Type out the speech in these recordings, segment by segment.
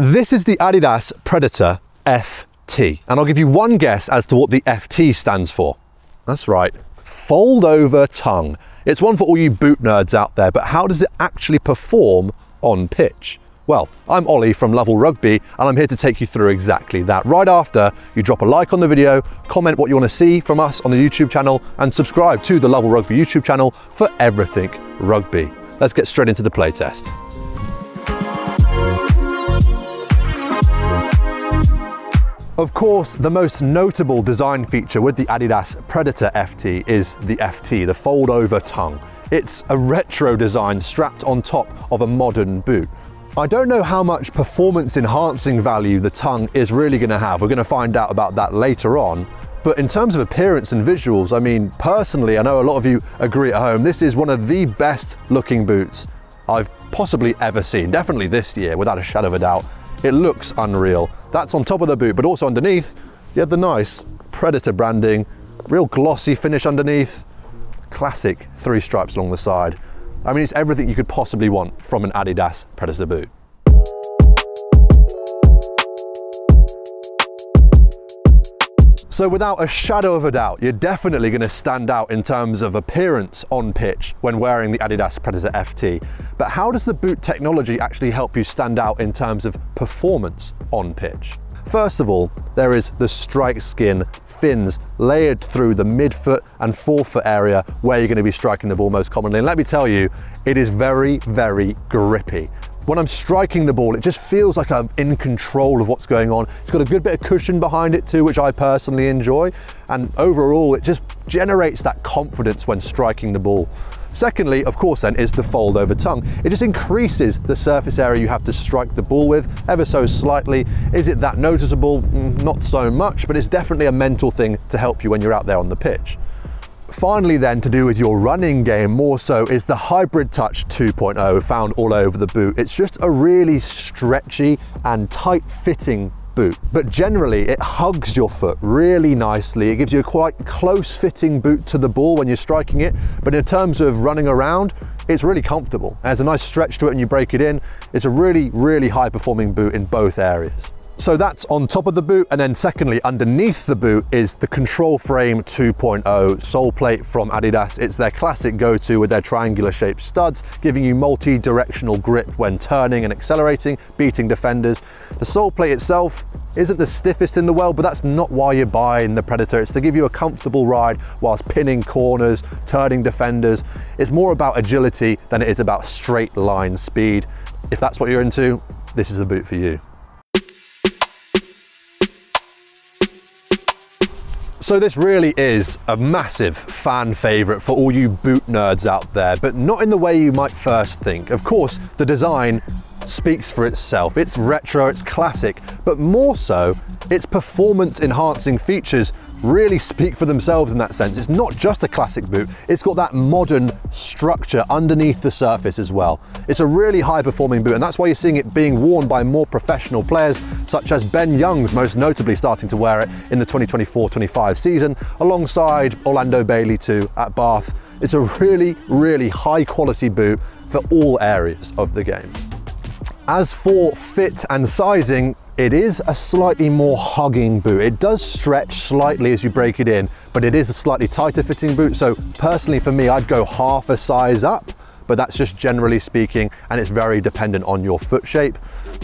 This is the Adidas Predator FT, and I'll give you one guess as to what the FT stands for. That's right, fold over tongue. It's one for all you boot nerds out there, but how does it actually perform on pitch? Well, I'm Ollie from Lovell Rugby, and I'm here to take you through exactly that. Right after you drop a like on the video, comment what you want to see from us on the YouTube channel, and subscribe to the Lovell Rugby YouTube channel for everything rugby. Let's get straight into the playtest. Of course, the most notable design feature with the Adidas Predator FT is the FT, the fold over tongue. It's a retro design strapped on top of a modern boot. I don't know how much performance enhancing value the tongue is really going to have. We're going to find out about that later on. But in terms of appearance and visuals, I mean, personally, I know a lot of you agree at home, this is one of the best looking boots I've possibly ever seen. Definitely this year, without a shadow of a doubt. It looks unreal. That's on top of the boot, but also underneath, you have the nice Predator branding, real glossy finish underneath, classic 3 stripes along the side. I mean, it's everything you could possibly want from an Adidas Predator boot. So without a shadow of a doubt, you're definitely going to stand out in terms of appearance on pitch when wearing the Adidas Predator FT. But how does the boot technology actually help you stand out in terms of performance on pitch? First of all, there is the strike skin fins layered through the midfoot and forefoot area where you're going to be striking the ball most commonly. And let me tell you, it is very, very grippy. When I'm striking the ball, it just feels like I'm in control of what's going on. It's got a good bit of cushion behind it too, which I personally enjoy. And overall, it just generates that confidence when striking the ball. Secondly, of course then, is the fold over tongue. It just increases the surface area you have to strike the ball with ever so slightly. Is it that noticeable? Not so much, but it's definitely a mental thing to help you when you're out there on the pitch. Finally then, to do with your running game more so, is the Hybrid Touch 2.0 found all over the boot. It's just a really stretchy and tight fitting boot, but generally it hugs your foot really nicely. It gives you a quite close fitting boot to the ball when you're striking it, but in terms of running around, it's really comfortable. There's a nice stretch to it when you break it in. It's a really, really high performing boot in both areas. So that's on top of the boot, and then secondly, underneath the boot is the Control Frame 2.0 sole plate from Adidas. It's their classic go-to with their triangular shaped studs, giving you multi-directional grip when turning and accelerating, beating defenders. The sole plate itself isn't the stiffest in the world, but that's not why you're buying the Predator. It's to give you a comfortable ride whilst pinning corners, turning defenders. It's more about agility than it is about straight line speed. If that's what you're into, this is the boot for you. So this really is a massive fan favourite for all you boot nerds out there, but not in the way you might first think. Of course, the design speaks for itself. It's retro, it's classic, but more so, its performance enhancing features really speak for themselves in that sense. It's not just a classic boot, it's got that modern structure underneath the surface as well. It's a really high performing boot, and that's why you're seeing it being worn by more professional players, such as Ben Youngs most notably starting to wear it in the 2024-25 season, alongside Orlando Bailey too at Bath. It's a really, really high quality boot for all areas of the game. As for fit and sizing, it is a slightly more hugging boot. It does stretch slightly as you break it in, but it is a slightly tighter fitting boot. So personally for me, I'd go half a size up, but that's just generally speaking, and it's very dependent on your foot shape.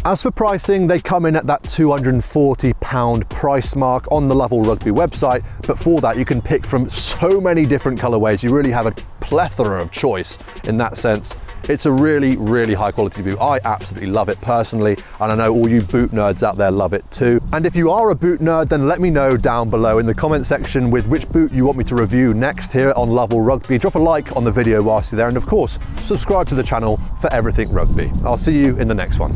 As for pricing, they come in at that £240 price mark on the Lovell Rugby website, but for that you can pick from so many different colorways. You really have a plethora of choice in that sense. It's a really, really high quality boot. I absolutely love it personally, and I know all you boot nerds out there love it too. And if you are a boot nerd, then let me know down below in the comment section with which boot you want me to review next here on Lovell Rugby. Drop a like on the video whilst you're there, and of course, subscribe to the channel for everything rugby. I'll see you in the next one.